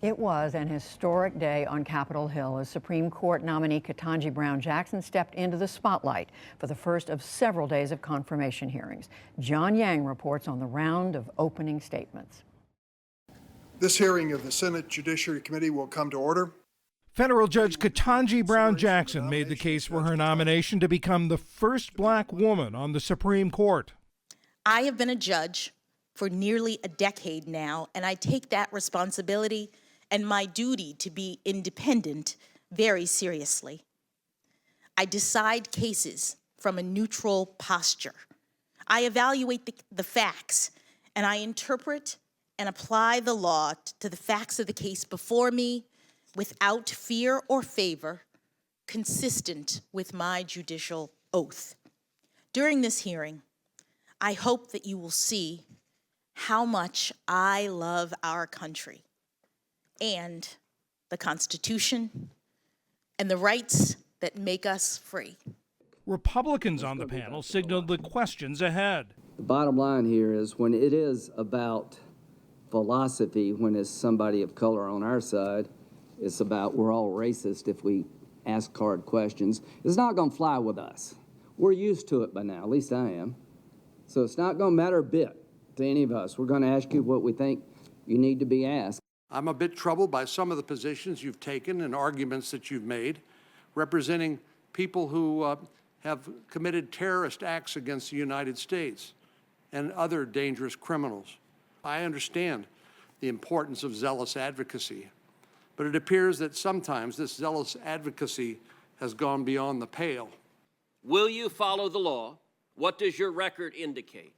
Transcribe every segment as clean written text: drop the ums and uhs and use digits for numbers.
It was an historic day on Capitol Hill as Supreme Court nominee Ketanji Brown Jackson stepped into the spotlight for the first of several days of confirmation hearings. John Yang reports on the round of opening statements. This hearing of the Senate Judiciary Committee will come to order. Federal Judge Ketanji Brown Jackson made the case for her nomination to become the first black woman on the Supreme Court. I have been a judge for nearly a decade now, and I take that responsibility and my duty to be independent very seriously. I decide cases from a neutral posture. I evaluate the facts, and I interpret and apply the law to the facts of the case before me without fear or favor, consistent with my judicial oath. During this hearing, I hope that you will see how much I love our country and the Constitution and the rights that make us free. Republicans on the panel signaled the questions ahead. The bottom line here is when it is about philosophy, when it's somebody of color on our side, it's about we're all racist if we ask hard questions. It's not going to fly with us. We're used to it by now, at least I am. So it's not going to matter a bit to any of us. We're going to ask you what we think you need to be asked. I'm a bit troubled by some of the positions you've taken and arguments that you've made, representing people who have committed terrorist acts against the United States and other dangerous criminals. I understand the importance of zealous advocacy, but it appears that sometimes this zealous advocacy has gone beyond the pale. Will you follow the law? What does your record indicate?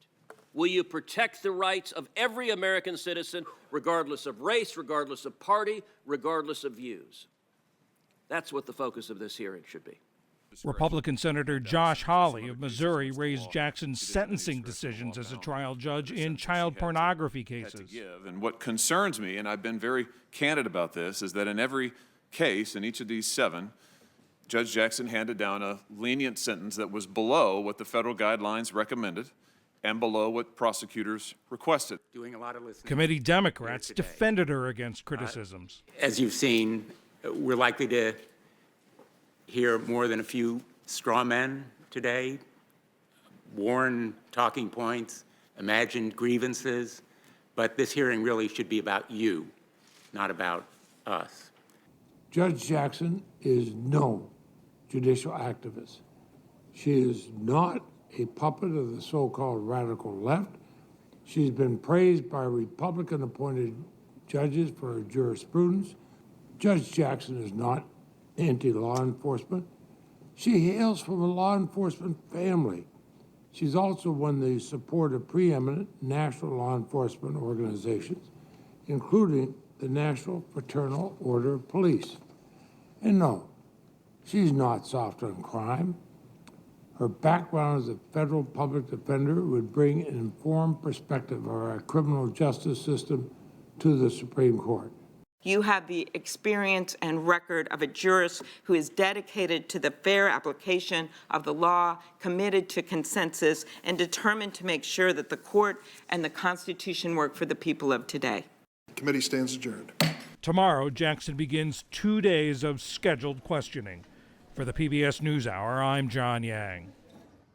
Will you protect the rights of every American citizen, regardless of race, regardless of party, regardless of views? That's what the focus of this hearing should be. Republican Senator Josh Hawley of Missouri raised Jackson's sentencing decisions as a trial judge in child pornography cases. And what concerns me, and I've been very candid about this, is that in every case, in each of these 7, Judge Jackson handed down a lenient sentence that was below what the federal guidelines recommended and below what prosecutors requested. Doing a lot of listening. Committee Democrats defended her against criticisms. As you've seen, we're likely to hear more than a few straw men today, worn talking points, imagined grievances, but this hearing really should be about you, not about us. Judge Jackson is no judicial activist. She is not a puppet of the so-called radical left. She's been praised by Republican-appointed judges for her jurisprudence. Judge Jackson is not anti-law enforcement. She hails from a law enforcement family. She's also won the support of preeminent national law enforcement organizations, including the National Fraternal Order of Police. And no, she's not soft on crime. Her background as a federal public defender would bring an informed perspective of our criminal justice system to the Supreme Court. You have the experience and record of a jurist who is dedicated to the fair application of the law, committed to consensus, and determined to make sure that the court and the Constitution work for the people of today. The committee stands adjourned. Tomorrow, Jackson begins 2 days of scheduled questioning. For the PBS NewsHour, I'm John Yang.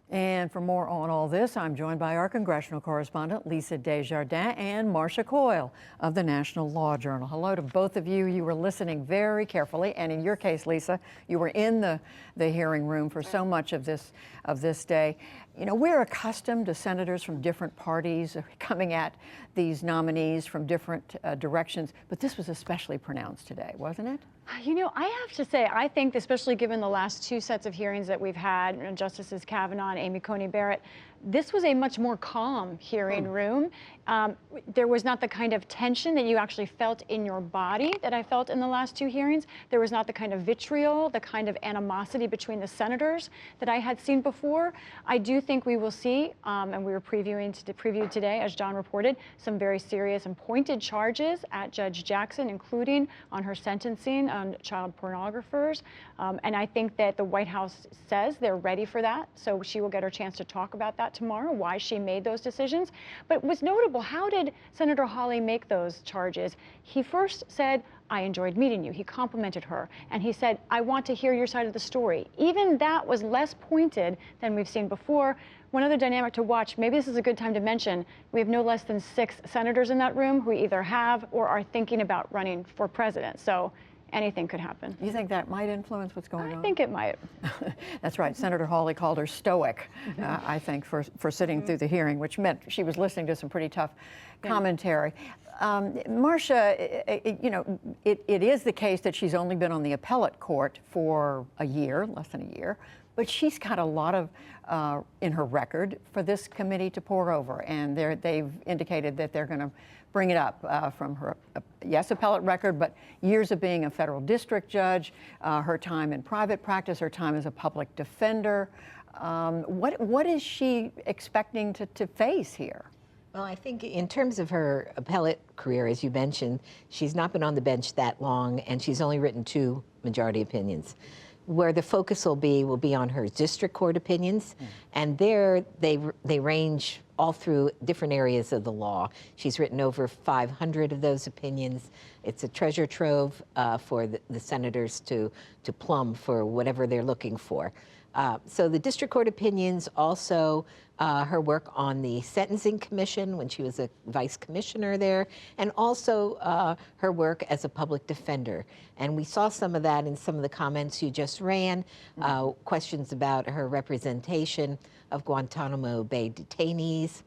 And for more on all this, I'm joined by our congressional correspondent, Lisa Desjardins, and Marcia Coyle of the National Law Journal. Hello to both of you. You were listening very carefully, and in your case, Lisa, you were in the hearing room for so much of this day. You know, we're accustomed to senators from different parties coming at these nominees from different directions, but this was especially pronounced today, wasn't it? You know, I have to say, I think, especially given the last 2 sets of hearings that we've had, Justices Kavanaugh and Amy Coney Barrett, this was a much more calm hearing room. There was not the kind of tension that you actually felt in your body that I felt in the last 2 hearings. There was not the kind of vitriol, the kind of animosity between the senators that I had seen before. I do think we will see, and we were previewed today, as John reported, some very serious and pointed charges at Judge Jackson, including on her sentencing on child pornographers. And I think that the White House says they're ready for that, so she will get her chance to talk about that tomorrow, why she made those decisions. But what's notable, how did Senator Hawley make those charges? He first said, I enjoyed meeting you. He complimented her. And he said, I want to hear your side of the story. Even that was less pointed than we've seen before. One other dynamic to watch, maybe this is a good time to mention, we have no less than 6 senators in that room who either have or are thinking about running for president. So anything could happen. You think that might influence what's going on? I think it might. That's right. Senator Hawley called her stoic, I think, for sitting through the hearing, which meant she was listening to some pretty tough commentary. Marcia, you know, it is the case that she's only been on the appellate court for a year, less than a year, but she's got a lot of in her record for this committee to pour over, and they've indicated that they're going to bring it up from her, yes, appellate record, but years of being a federal district judge, her time in private practice, her time as a public defender. What is she expecting to face here? Well, I think in terms of her appellate career, as you mentioned, she's not been on the bench that long, and she's only written 2 majority opinions. Where the focus will be on her district court opinions, and there they range all through different areas of the law. She's written over 500 of those opinions. It's a treasure trove for the senators to plumb for whatever they're looking for. So the district court opinions, also her work on the Sentencing Commission when she was a vice commissioner there, and also her work as a public defender. And we saw some of that in some of the comments you just ran, questions about her representation of Guantanamo Bay detainees,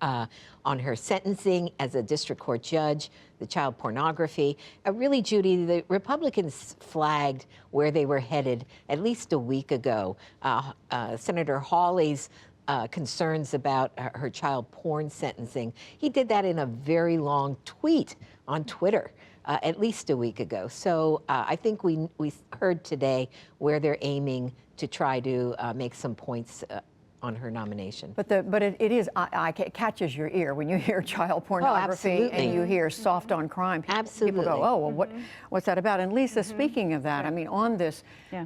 on her sentencing as a district court judge, the child pornography. Really, Judy, the Republicans flagged where they were headed at least a week ago. Senator Hawley's concerns about her child porn sentencing. He did that in a very long tweet on Twitter at least a week ago. So I think we heard today where they're aiming to try to make some points on her nomination. But it catches your ear when you hear child pornography and you hear soft on crime. Absolutely. People go, oh, well, what's that about? And Lisa, speaking of that, I mean, on this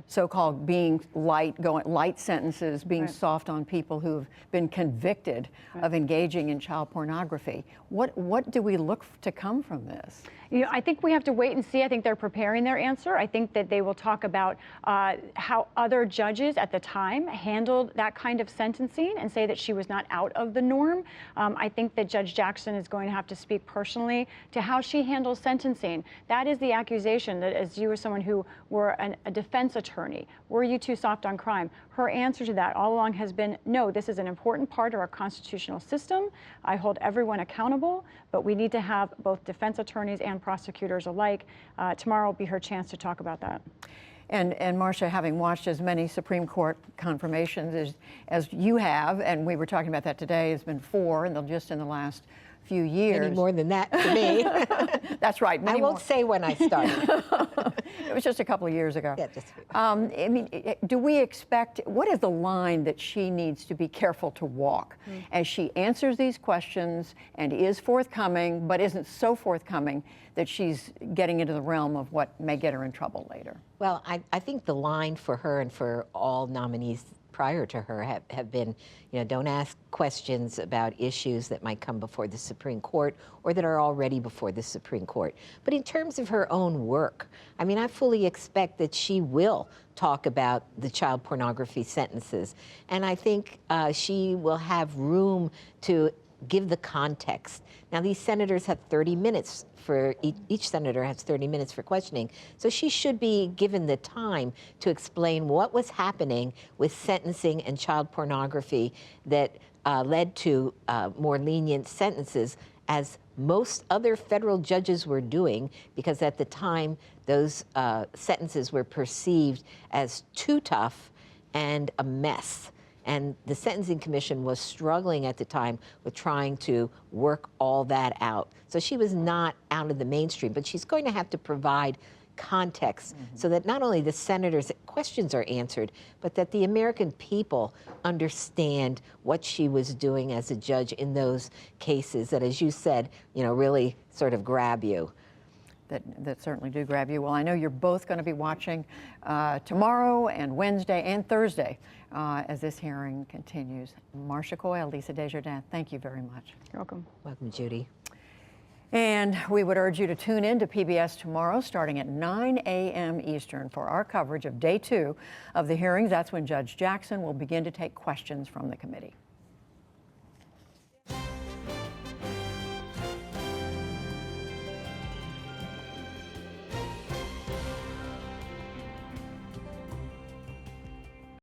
so-called being light sentences, being soft on people who've been convicted of engaging in child pornography, what do we look to come from this? You know, I think we have to wait and see. I think they're preparing their answer. I think that they will talk about how other judges at the time handled that kind of sentencing and say that she was not out of the norm. I think that Judge Jackson is going to have to speak personally to how she handles sentencing. That is the accusation, that as you as someone who were a defense attorney, were you too soft on crime? Her answer to that all along has been, no, this is an important part of our constitutional system. I hold everyone accountable, but we need to have both defense attorneys and prosecutors alike. Tomorrow will be her chance to talk about that. And Marcia, having watched as many Supreme Court confirmations as you have, and we were talking about that today, it's been 4 just in the last few years. Many more than that for me. That's right. I won't say when I started. It was just a couple of years ago. Yeah, just I mean, do we expect, what is the line that she needs to be careful to walk as she answers these questions and is forthcoming, but isn't so forthcoming that she's getting into the realm of what may get her in trouble later? Well, I think the line for her and for all nominees prior to her have been, you know, don't ask questions about issues that might come before the Supreme Court or that are already before the Supreme Court. But in terms of her own work, I mean, I fully expect that she will talk about the child pornography sentences. And I think she will have room to give the context. Now, these senators have 30 minutes for each senator has 30 minutes for questioning. So she should be given the time to explain what was happening with sentencing and child pornography that led to more lenient sentences, as most other federal judges were doing, because at the time those sentences were perceived as too tough and a mess. And the Sentencing Commission was struggling at the time with trying to work all that out. So she was not out of the mainstream, but she's going to have to provide context so that not only the senators' questions are answered, but that the American people understand what she was doing as a judge in those cases that, as you said, you know, really sort of grab you. that certainly do grab you. Well, I know you're both going to be watching tomorrow and Wednesday and Thursday as this hearing continues. Marcia, Coyle, Lisa Desjardins, thank you very much. You're welcome. Welcome, Judy. And we would urge you to tune in to PBS tomorrow starting at 9 a.m. Eastern for our coverage of day 2 of the hearings. That's when Judge Jackson will begin to take questions from the committee.